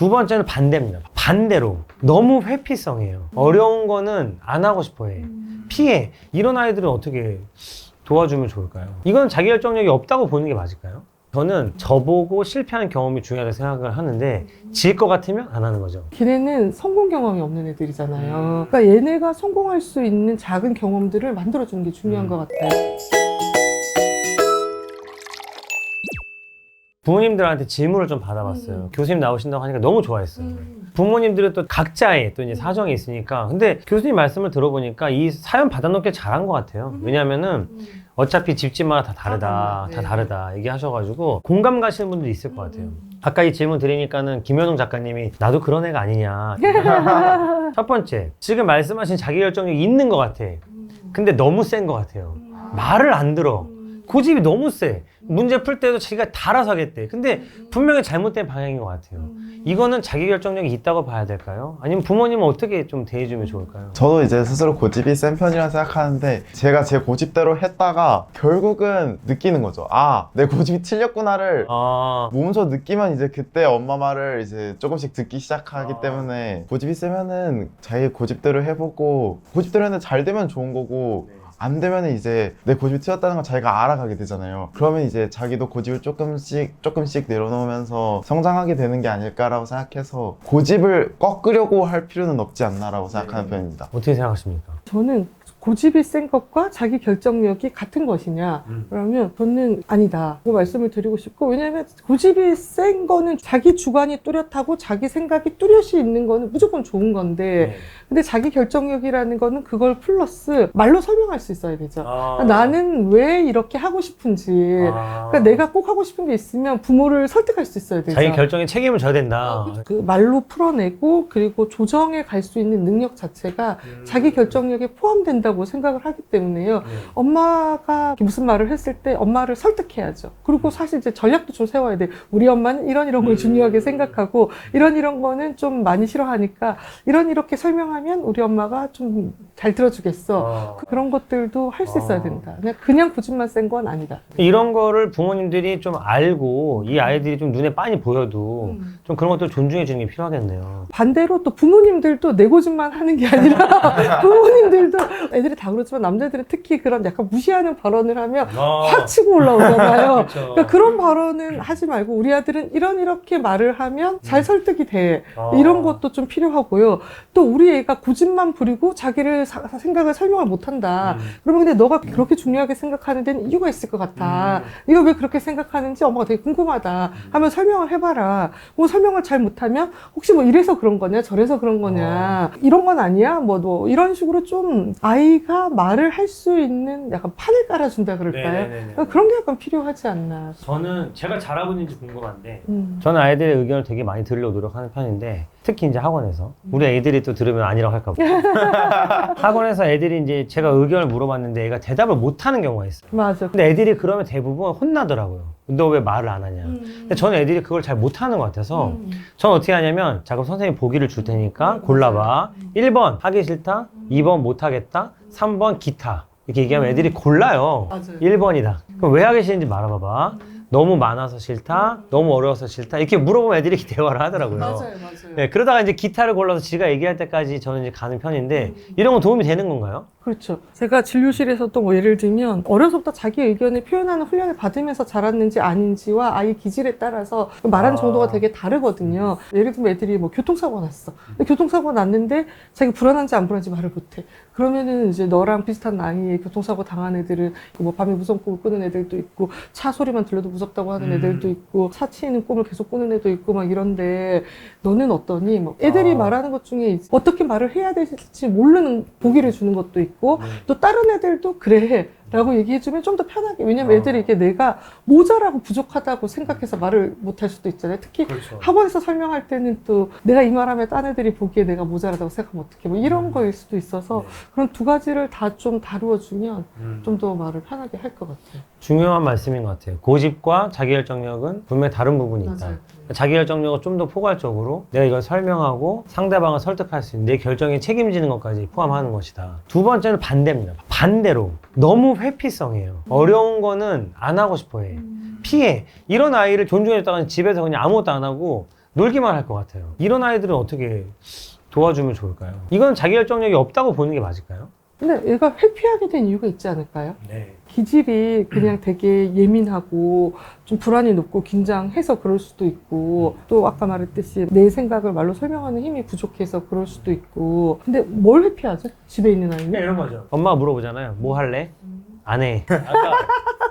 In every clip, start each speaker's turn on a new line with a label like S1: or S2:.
S1: 두 번째는 반대입니다. 반대로 너무 회피성이에요. 어려운 거는 안 하고 싶어 해. 피해. 이런 아이들은 어떻게 도와주면 좋을까요? 이건 자기결정력이 없다고 보는 게 맞을까요? 저는 저보고 실패한 경험이 중요하다고 생각을 하는데 질 것 같으면 안 하는 거죠.
S2: 걔네는 성공 경험이 없는 애들이잖아요. 그러니까 얘네가 성공할 수 있는 작은 경험들을 만들어주는 게 중요한 것 같아요.
S1: 부모님들한테 질문을 좀 받아봤어요. 교수님 나오신다고 하니까 너무 좋아했어요. 부모님들은 또 각자의 또 이제 사정이 있으니까. 근데 교수님 말씀을 들어보니까 이 사연 받아놓길 잘한 것 같아요. 왜냐면은 어차피 집집마다 다 다르다, 다 다르다 얘기하셔가지고 공감 가시는 분들이 있을 것 같아요. 아까 이 질문 드리니까는 김현웅 작가님이 나도 그런 애가 아니냐. 첫 번째, 지금 말씀하신 자기결정력이 있는 것 같아. 근데 너무 센 것 같아요. 말을 안 들어. 고집이 너무 세. 문제 풀 때도 자기가 다 알아서 하겠대. 근데 분명히 잘못된 방향인 것 같아요. 이거는 자기결정력이 있다고 봐야 될까요? 아니면 부모님은 어떻게 좀 대해주면 좋을까요?
S3: 저도 이제 스스로 고집이 센 편이라 생각하는데 제가 제 고집대로 했다가 결국은 느끼는 거죠. 아, 내 고집이 틀렸구나를 몸소 느끼면 이제 그때 엄마 말을 이제 조금씩 듣기 시작하기 때문에 고집이 세면은 자기 고집대로 해보고 고집대로 했는데 잘 되면 좋은 거고 안 되면 이제 내 고집이 틀렸다는 걸 자기가 알아가게 되잖아요. 그러면 이제 자기도 고집을 조금씩 내려놓으면서 성장하게 되는 게 아닐까라고 생각해서 고집을 꺾으려고 할 필요는 없지 않나라고 생각하는 편입니다.
S1: 어떻게 생각하십니까?
S2: 저는 고집이 센 것과 자기 결정력이 같은 것이냐 그러면 저는 아니다 그 말씀을 드리고 싶고, 왜냐하면 고집이 센 거는 자기 주관이 뚜렷하고 자기 생각이 뚜렷이 있는 거는 무조건 좋은 건데 근데 자기 결정력이라는 거는 그걸 플러스 말로 설명할 수 있어야 되죠. 나는 왜 이렇게 하고 싶은지 그러니까 내가 꼭 하고 싶은 게 있으면 부모를 설득할 수 있어야 되죠.
S1: 자기 결정에 책임을 져야 된다.
S2: 그 말로 풀어내고 그리고 조정해 갈 수 있는 능력 자체가 자기 결정력에 포함된다고 생각을 하기 때문에요. 엄마가 무슨 말을 했을 때 엄마를 설득해야죠. 그리고 사실 이제 전략도 좀 세워야 돼. 우리 엄마는 이런 걸 중요하게 생각하고 이런 거는 좀 많이 싫어하니까 이렇게 설명하면 우리 엄마가 좀 잘 들어주겠어. 그런 것들도 할 수 있어야 된다. 그냥 고집만 센 건 아니다.
S1: 이런 거를 부모님들이 좀 알고 이 아이들이 좀 눈에 빤히 보여도 좀 그런 것들 존중해 주는 게 필요하겠네요.
S2: 반대로 또 부모님들도 내 고집만 하는 게 아니라 부모님들도 애들이 다 그렇지만 남자들은 특히 그런 약간 무시하는 발언을 하면 확 치고 올라오잖아요. 그러니까 그런 발언은 하지 말고 우리 아들은 이렇게 말을 하면 잘 설득이 돼. 이런 것도 좀 필요하고요. 또 우리 애가 고집만 부리고 자기를 생각을 설명을 못한다. 그러면 근데 너가 그렇게 중요하게 생각하는 데는 이유가 있을 것 같아. 네가 왜 그렇게 생각하는지 엄마가 되게 궁금하다 하면 설명을 해봐라. 뭐 설명을 잘 못하면 혹시 뭐 이래서 그런 거냐 저래서 그런 거냐 이런 건 아니야 뭐 이런 식으로 좀 아이가 말을 할 수 있는 약간 판을 깔아준다 그럴까요?
S1: 네네네네.
S2: 그런 게 약간 필요하지 않나.
S1: 저는 제가 잘하고 있는지 궁금한데 저는 아이들의 의견을 되게 많이 들으려고 노력하는 편인데 특히 이제 학원에서 우리 애들이 또 들으면 아니라고 할까 봐 학원에서 애들이 이제 제가 의견을 물어봤는데 애가 대답을 못하는 경우가 있어요.
S2: 맞아.
S1: 근데 애들이 그러면 대부분 혼나더라고요. 너 왜 말을 안 하냐. 근데 저는 애들이 그걸 잘 못하는 것 같아서 저는 어떻게 하냐면 자 그럼 선생님 보기를 줄 테니까 골라봐. 1번 하기 싫다, 2번 못하겠다, 3번 기타. 이렇게 얘기하면 애들이 골라요.
S2: 맞아요.
S1: 1번이다. 그럼 왜 하기 싫은지 말해봐봐. 너무 많아서 싫다, 너무 어려워서 싫다. 이렇게 물어보면 애들이 대화를 하더라고요.
S2: 맞아요.
S1: 네, 그러다가 이제 기타를 골라서 지가 얘기할 때까지 저는 이제 가는 편인데 이런 건 도움이 되는 건가요?
S2: 그렇죠. 제가 진료실에서도 뭐 예를 들면 어려서부터 자기 의견을 표현하는 훈련을 받으면서 자랐는지 아닌지와 아이 기질에 따라서 말하는 정도가 되게 다르거든요. 예를 들면 애들이 뭐 교통사고 났어. 근데 교통사고 났는데 자기 불안한지 안 불안한지 말을 못해. 그러면은 이제 너랑 비슷한 나이에 교통사고 당한 애들은 뭐 밤에 무서운 꿈을 꾸는 애들도 있고 차 소리만 들려도 무섭다고 하는 애들도 있고 사치는 꿈을 계속 꾸는 애도 있고 막 이런데 너는 어떠니? 뭐 애들이 말하는 것 중에 어떻게 말을 해야 될지 모르는 보기를 주는 것도 있고 또 다른 애들도 그래 라고 얘기해주면 좀 더 편하게. 왜냐면 애들이 이게 내가 모자라고 부족하다고 생각해서 말을 못할 수도 있잖아요. 특히
S1: 그렇죠.
S2: 학원에서 설명할 때는 또 내가 이 말하면 딴 애들이 보기에 내가 모자라다고 생각하면 어떡해 뭐 이런 거일 수도 있어서 그런 두 가지를 다 좀 다루어주면 좀 더 말을 편하게 할 것 같아요.
S1: 중요한 말씀인 것 같아요. 고집과 자기결정력은 분명히 다른 부분이 있다.
S2: 맞아요.
S1: 자기결정력을 좀 더 포괄적으로 내가 이걸 설명하고 상대방을 설득할 수 있는 내 결정에 책임지는 것까지 포함하는 것이다. 두 번째는 반대입니다. 반대로 너무 회피성이에요. 어려운 거는 안 하고 싶어 해. 피해. 이런 아이를 존중해줬다가 집에서 그냥 아무것도 안 하고 놀기만 할 것 같아요. 이런 아이들은 어떻게 도와주면 좋을까요? 이건 자기결정력이 없다고 보는 게 맞을까요?
S2: 근데 얘가 회피하게 된 이유가 있지 않을까요?
S1: 네.
S2: 기질이 그냥 되게 예민하고 좀 불안이 높고 긴장해서 그럴 수도 있고, 또 아까 말했듯이 내 생각을 말로 설명하는 힘이 부족해서 그럴 수도 있고. 근데 뭘 회피하죠? 집에 있는 아이는?
S1: 이런 거죠. 엄마가 물어보잖아요. 뭐 할래? 안 해.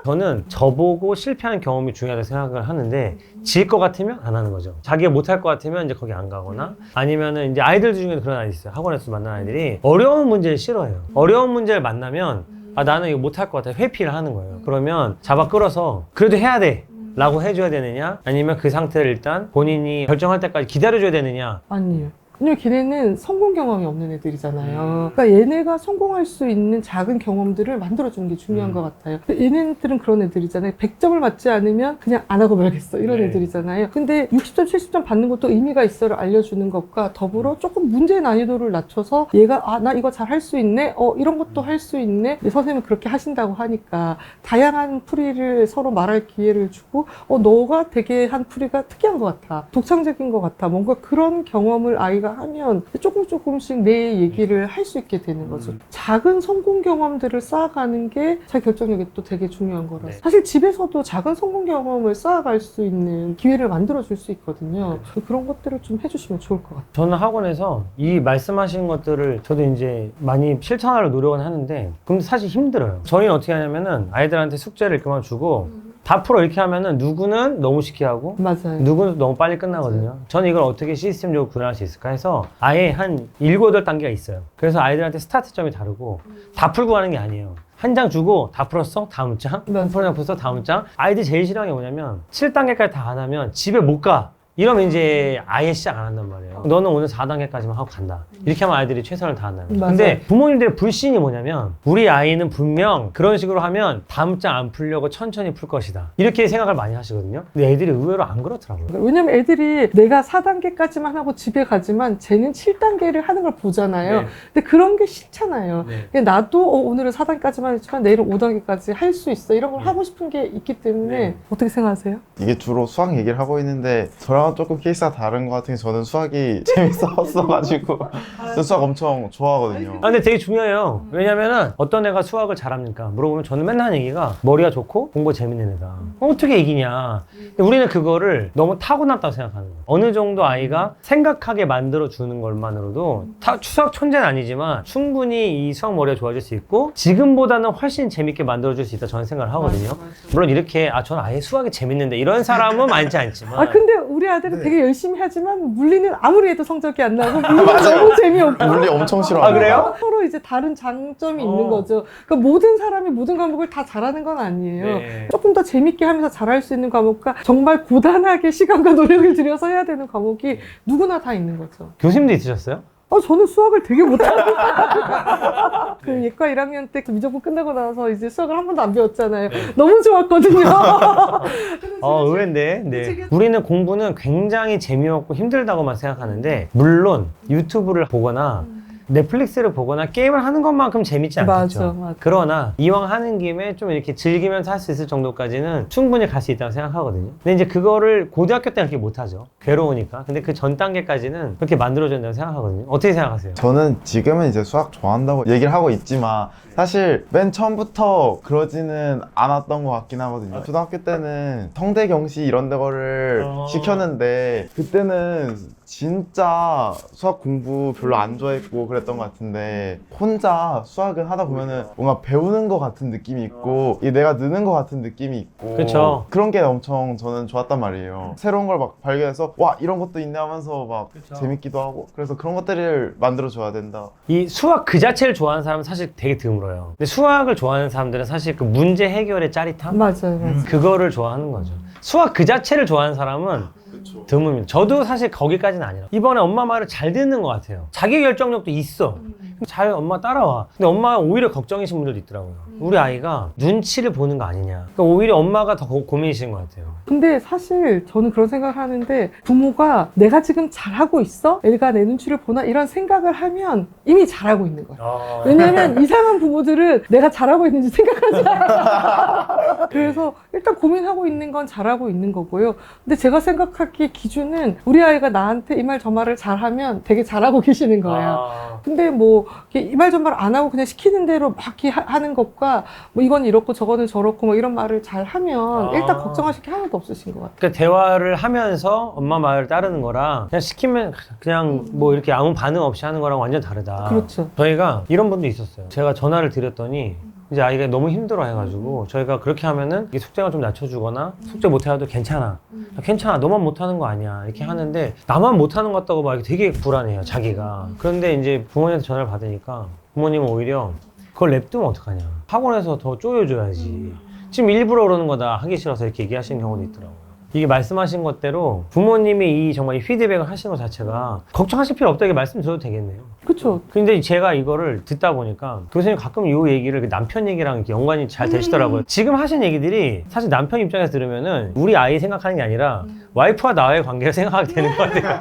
S1: 저는 저보고 실패한 경험이 중요하다고 생각을 하는데, 질 것 같으면 안 하는 거죠. 자기가 못할 것 같으면 이제 거기 안 가거나, 아니면은 이제 아이들 중에도 그런 아이들 있어요. 학원에서 만난 아이들이 어려운 문제를 싫어해요. 어려운 문제를 만나면 나는 이거 못할 것 같아. 회피를 하는 거예요. 그러면 잡아 끌어서 그래도 해야 돼 라고 해줘야 되느냐, 아니면 그 상태를 일단 본인이 결정할 때까지 기다려줘야 되느냐.
S2: 아니에요. 왜냐면 걔네는 성공 경험이 없는 애들이잖아요. 그러니까 얘네가 성공할 수 있는 작은 경험들을 만들어주는 게 중요한 것 같아요. 얘네들은 그런 애들이잖아요. 100점을 맞지 않으면 그냥 안 하고 말겠어. 이런
S1: 네.
S2: 애들이잖아요. 근데 60점, 70점 받는 것도 의미가 있어를 알려주는 것과 더불어 조금 문제의 난이도를 낮춰서 얘가 나 이거 잘 할 수 있네? 이런 것도 할 수 있네? 선생님은 그렇게 하신다고 하니까 다양한 풀이를 서로 말할 기회를 주고 너가 되게 한 풀이가 특이한 것 같아. 독창적인 것 같아. 뭔가 그런 경험을 아이가 하면 조금씩 내 얘기를 할 수 있게 되는 거죠. 작은 성공 경험들을 쌓아가는 게 자기 결정력이 또 되게 중요한 거라서.
S1: 네.
S2: 사실 집에서도 작은 성공 경험을 쌓아갈 수 있는 기회를 만들어 줄 수 있거든요. 그런 것들을 좀 해주시면 좋을 것 같아요.
S1: 저는 학원에서 이 말씀하신 것들을 저도 이제 많이 실천하려 노력은 하는데, 근데 사실 힘들어요. 저희는 어떻게 하냐면은 아이들한테 숙제를 이렇게만 주고 다 풀어 이렇게 하면은 누구는 너무 쉽게 하고
S2: 맞아요.
S1: 누구는 너무 빨리 끝나거든요. 저는 이걸 어떻게 시스템적으로 구현할 수 있을까 해서 아예 한 7, 8단계가 있어요. 그래서 아이들한테 스타트점이 다르고 다 풀고 가는 게 아니에요. 한 장 주고 다 풀었어? 다음 장?
S2: 네.
S1: 한 풀었어? 다음 장? 아이들이 제일 싫어하는 게 뭐냐면 7단계까지 다 안 하면 집에 못 가. 이러면 이제 아예 시작 안 한단 말이에요. 너는 오늘 4단계까지만 하고 간다. 이렇게 하면 아이들이 최선을 다한다는 거예요.
S2: 맞아요.
S1: 근데 부모님들의 불신이 뭐냐면 우리 아이는 분명 그런 식으로 하면 다음 장 안 풀려고 천천히 풀 것이다. 이렇게 생각을 많이 하시거든요. 근데 애들이 의외로 안 그렇더라고요.
S2: 왜냐면 애들이 내가 4단계까지만 하고 집에 가지만 쟤는 7단계를 하는 걸 보잖아요.
S1: 네.
S2: 근데 그런 게 싫잖아요.
S1: 네.
S2: 근데 나도 오늘은 4단계까지만 했지만 내일은 5단계까지 할 수 있어. 이런 걸
S1: 네.
S2: 하고 싶은 게 있기 때문에.
S1: 네.
S2: 어떻게 생각하세요?
S3: 이게 주로 수학 얘기를 하고 있는데 저랑은 조금 케이스가 다른 것 같은 게, 저는 수학이 재밌었어가지고 저 수학 엄청 좋아하거든요.
S1: 아, 근데 되게 중요해요. 왜냐면은 어떤 애가 수학을 잘합니까? 물어보면 저는 맨날 하는 얘기가 머리가 좋고 공부 재밌는 애다. 어떻게 이기냐. 근데 우리는 그거를 너무 타고났다고 생각하는 거예요. 어느 정도 아이가 생각하게 만들어주는 것만으로도 수학 천재는 아니지만 충분히 이 수학 머리가 좋아질 수 있고 지금보다는 훨씬 재밌게 만들어줄 수 있다 저는 생각을 하거든요. 물론 이렇게 저는 아예 수학이 재밌는데 이런 사람은 많지 않지만
S2: 근데 우리 아들은 되게 열심히 하지만 물리는 아무리 해도 성적이 안 나고 물리는
S3: 맞아요.
S2: 너무 재미없고.
S3: 물리 엄청 싫어합니다.
S1: 아, 그래요?
S2: 서로 이제 다른 장점이 있는 거죠. 그러니까 모든 사람이 모든 과목을 다 잘하는 건 아니에요.
S1: 네.
S2: 조금 더 재밌게 하면서 잘할 수 있는 과목과 정말 고단하게 시간과 노력을 들여서 해야 되는 과목이 누구나 다 있는 거죠.
S1: 교수님도 있으셨어요?
S2: 저는 수학을 되게 못하고 그 예과 1학년 때 미적분 끝나고 나서 이제 수학을 한 번도 안 배웠잖아요. 너무 좋았거든요.
S1: 의외인데. 네. 우리는 공부는 굉장히 재미없고 힘들다고만 생각하는데 물론 유튜브를 보거나 넷플릭스를 보거나 게임을 하는 것만큼 재밌지 않겠죠.
S2: 맞아.
S1: 그러나 이왕 하는 김에 좀 이렇게 즐기면서 할 수 있을 정도까지는 충분히 갈 수 있다고 생각하거든요. 근데 이제 그거를 고등학교 때는 그렇게 못하죠. 괴로우니까. 근데 그 전 단계까지는 그렇게 만들어준다고 생각하거든요. 어떻게 생각하세요?
S3: 저는 지금은 이제 수학 좋아한다고 얘기를 하고 있지만 사실 맨 처음부터 그러지는 않았던 것 같긴 하거든요. 초등학교 때는 성대경시 이런 데거를 시켰는데 그때는 진짜 수학 공부 별로 안 좋아했고 그랬던 것 같은데, 혼자 수학은 하다 보면은 뭔가 배우는 것 같은 느낌이 있고 내가 느는 것 같은 느낌이 있고,
S1: 그쵸.
S3: 그런 게 엄청 저는 좋았단 말이에요. 새로운 걸 막 발견해서 와 이런 것도 있네 하면서 막
S1: 그쵸.
S3: 재밌기도 하고, 그래서 그런 것들을 만들어줘야 된다.
S1: 이 수학 그 자체를 좋아하는 사람은 사실 되게 드물어요. 근데 수학을 좋아하는 사람들은 사실 그 문제 해결의 짜릿함?
S2: 맞아요.
S1: 그거를 좋아하는 거죠. 수학 그 자체를 좋아하는 사람은 드뭅니다. 저도 사실 거기까지는 아니라 이번에 엄마 말을 잘 듣는 것 같아요. 자기 결정력도 있어. 잘 엄마 따라와. 근데 엄마가 오히려 걱정이신 분들도 있더라고요. 우리 아이가 눈치를 보는 거 아니냐. 그러니까 오히려 엄마가 더 고민이신 것 같아요.
S2: 근데 사실 저는 그런 생각을 하는데 부모가 내가 지금 잘하고 있어? 애가 내 눈치를 보나? 이런 생각을 하면 이미 잘하고 있는 거예요. 왜냐면 이상한 부모들은 내가 잘하고 있는지 생각하지 않아요. 그래서 일단 고민하고 있는 건 잘하고 있는 거고요. 근데 제가 생각하기에 기준은 우리 아이가 나한테 이 말 저 말을 잘하면 되게 잘하고 계시는 거예요. 근데 뭐 이 말 저 말 안 하고 그냥 시키는 대로 막 이렇게 하는 것과 뭐 이건 이렇고 저거는 저렇고 뭐 이런 말을 잘 하면 일단 걱정하실 게 하나도 없으신 것 같아요.
S1: 그러니까 대화를 하면서 엄마 말을 따르는 거랑 그냥 시키면 그냥 뭐 이렇게 아무 반응 없이 하는 거랑 완전 다르다.
S2: 그렇죠.
S1: 저희가 이런 분도 있었어요. 제가 전화를 드렸더니 이제 아이가 너무 힘들어 해가지고 저희가 그렇게 하면은 이게 숙제가 좀 낮춰주거나 숙제 못해도 괜찮아. 괜찮아. 너만 못하는 거 아니야. 이렇게 하는데 나만 못하는 것 같다고 막 되게 불안해요. 자기가. 그런데 이제 부모님한테 전화를 받으니까 부모님은 오히려 그걸 냅두면 어떡하냐. 학원에서 더 쪼여줘야지. 지금 일부러 그러는 거다. 하기 싫어서 이렇게 얘기하시는 경우도 있더라고요. 이게 말씀하신 것대로 부모님이 이 피드백을 하시는 것 자체가 걱정하실 필요 없다 이렇게 말씀드려도 되겠네요.
S2: 그렇죠.
S1: 근데 제가 이거를 듣다 보니까 교수님 가끔 이 얘기를 남편 얘기랑 이렇게 연관이 잘 되시더라고요. 지금 하신 얘기들이 사실 남편 입장에서 들으면은 우리 아이 생각하는 게 아니라 와이프와 나의 관계를 생각하게 되는 것 같아요.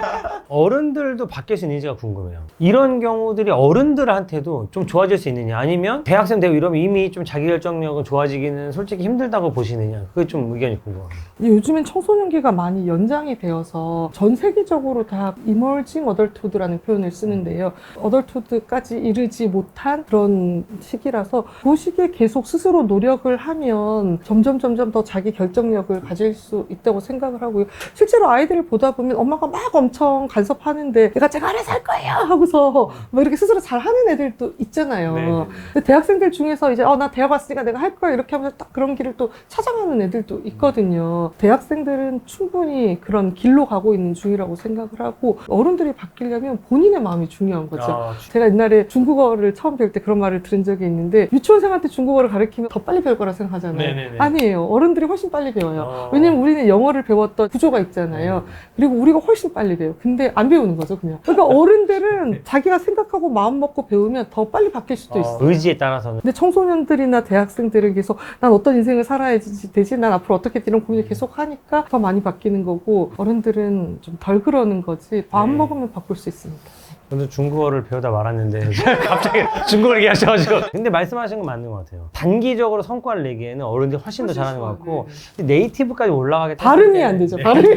S1: 어른들도 바뀔 수 있는지가 궁금해요. 이런 경우들이 어른들한테도 좀 좋아질 수 있느냐 아니면 대학생 되고 이러면 이미 좀 자기결정력은 좋아지기는 솔직히 힘들다고 보시느냐 그게 좀 의견이 궁금합니다.
S2: 요즘엔 청소년기가 많이 연장이 되어서 전 세계적으로 다 이머징 어덜트후드라는 표현을 쓰는데요. 어덜트후드까지 이르지 못한 그런 시기라서 그 시기에 계속 스스로 노력을 하면 점점 더 자기 결정력을 가질 수 있다고 생각을 하고요. 실제로 아이들을 보다 보면 엄마가 막 엄청 간섭하는데 내가 제가 알아서 할 거예요 하고서 뭐 이렇게 스스로 잘하는 애들도 있잖아요.
S1: 네.
S2: 근데 대학생들 중에서 이제 나 대학 왔으니까 내가 할 거야 이렇게 하면서 딱 그런 길을 또 찾아가는 애들도 있거든요. 대학생들은 충분히 그런 길로 가고 있는 중이라고 생각을 하고 어른들이 바뀌려면 본인의 마음이 중요한 거죠. 제가 옛날에 중국어를 처음 배울 때 그런 말을 들은 적이 있는데 유치원생한테 중국어를 가르치면 더 빨리 배울 거라 생각하잖아요.
S1: 네네네.
S2: 아니에요. 어른들이 훨씬 빨리 배워요. 왜냐면 우리는 영어를 배웠던 구조가 있잖아요. 그리고 우리가 훨씬 빨리 배워요. 근데 안 배우는 거죠, 그냥. 그러니까 어른들은 자기가 생각하고 마음 먹고 배우면 더 빨리 바뀔 수도 있어요.
S1: 의지에 따라서는.
S2: 근데 청소년들이나 대학생들은 계속 난 어떤 인생을 살아야지 되지, 난 앞으로 어떻게 이런 고민을 계속 하니까 더 많이 바뀌는 거고 어른들은 좀 덜 그러는 거지 마음 먹으면 바꿀 수 있습니다.
S1: 저도 중국어를 배우다 말았는데 갑자기 중국어를 얘기하셔가지고 근데 말씀하신 건 맞는 것 같아요. 단기적으로 성과를 내기에는 어른들이 훨씬 더 잘하는 것 같고 네이티브까지 올라가게
S2: 발음이 안 되죠. 발음이.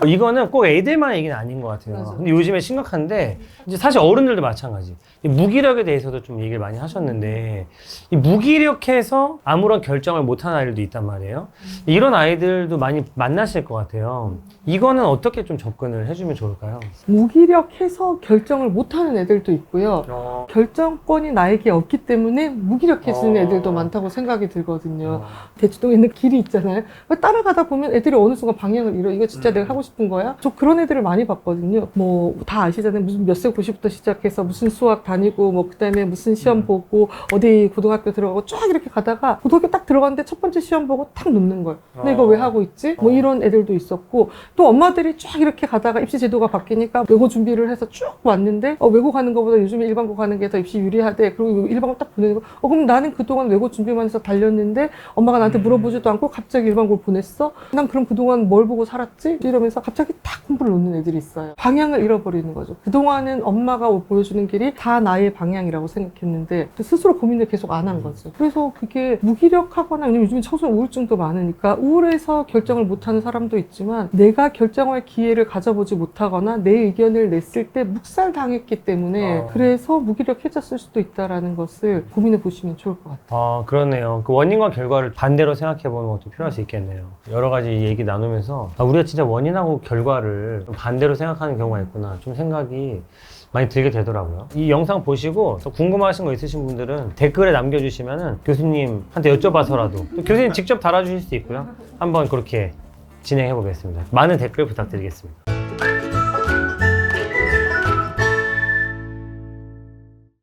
S1: 이거는 꼭 애들만의 얘기는 아닌 것 같아요.
S2: 맞아.
S1: 근데 요즘에 심각한데 이제 사실 어른들도 마찬가지. 이 무기력에 대해서도 좀 얘기를 많이 하셨는데 이 무기력해서 아무런 결정을 못하는 아이들도 있단 말이에요. 이런 아이들도 많이 만나실 것 같아요. 이거는 어떻게 좀 접근을 해주면 좋을까요?
S2: 무기력해서 결정을 못하는 애들도 있고요. 결정권이 나에게 없기 때문에 무기력해지는 애들도 많다고 생각이 들거든요. 대치동에 있는 길이 있잖아요. 따라가다 보면 애들이 어느 순간 방향을 잃어. 이거 진짜 내가 하고 싶은 거야? 저 그런 애들을 많이 봤거든요. 뭐 다 아시잖아요. 무슨 몇 세 90부터 시작해서 무슨 수학 다니고 뭐 그다음에 무슨 시험 보고 어디 고등학교 들어가고 쫙 이렇게 가다가 고등학교 딱 들어갔는데 첫 번째 시험 보고 탁 놓는 거예요. 근데 이거 왜 하고 있지? 뭐 이런 애들도 있었고 또 엄마들이 쫙 이렇게 가다가 입시 제도가 바뀌니까 외고 준비를 해서 쭉 왔는데 외고 가는 것보다 요즘에 일반고 가는 게 더 입시 유리하대. 그리고 일반고 딱 보내는 거. 그럼 나는 그동안 외고 준비만 해서 달렸는데 엄마가 나한테 물어보지도 않고 갑자기 일반고를 보냈어? 난 그럼 그동안 뭘 보고 살았지? 이러면서 갑자기 딱 공부를 놓는 애들이 있어요. 방향을 잃어버리는 거죠. 그동안은 엄마가 보여주는 길이 다 나의 방향이라고 생각했는데 스스로 고민을 계속 안 한 거죠. 그래서 그게 무기력하거나 왜냐면 요즘에 청소년 우울증도 많으니까 우울해서 결정을 못하는 사람도 있지만 내가 결정할 기회를 가져보지 못하거나 내 의견을 냈을 때 묵살당했기 때문에 그래서 무기력해졌을 수도 있다는 것을 고민해 보시면 좋을 것 같아요.
S1: 그렇네요. 그 원인과 결과를 반대로 생각해 보는 것도 필요할 수 있겠네요. 여러 가지 얘기 나누면서 우리가 진짜 원인하고 결과를 좀 반대로 생각하는 경우가 있구나 좀 생각이 많이 들게 되더라고요. 이 영상 보시고 또 궁금하신 거 있으신 분들은 댓글에 남겨주시면은 교수님한테 여쭤봐서라도 또 교수님 직접 달아주실 수도 있고요. 한번 그렇게 진행해 보겠습니다. 많은 댓글 부탁드리겠습니다.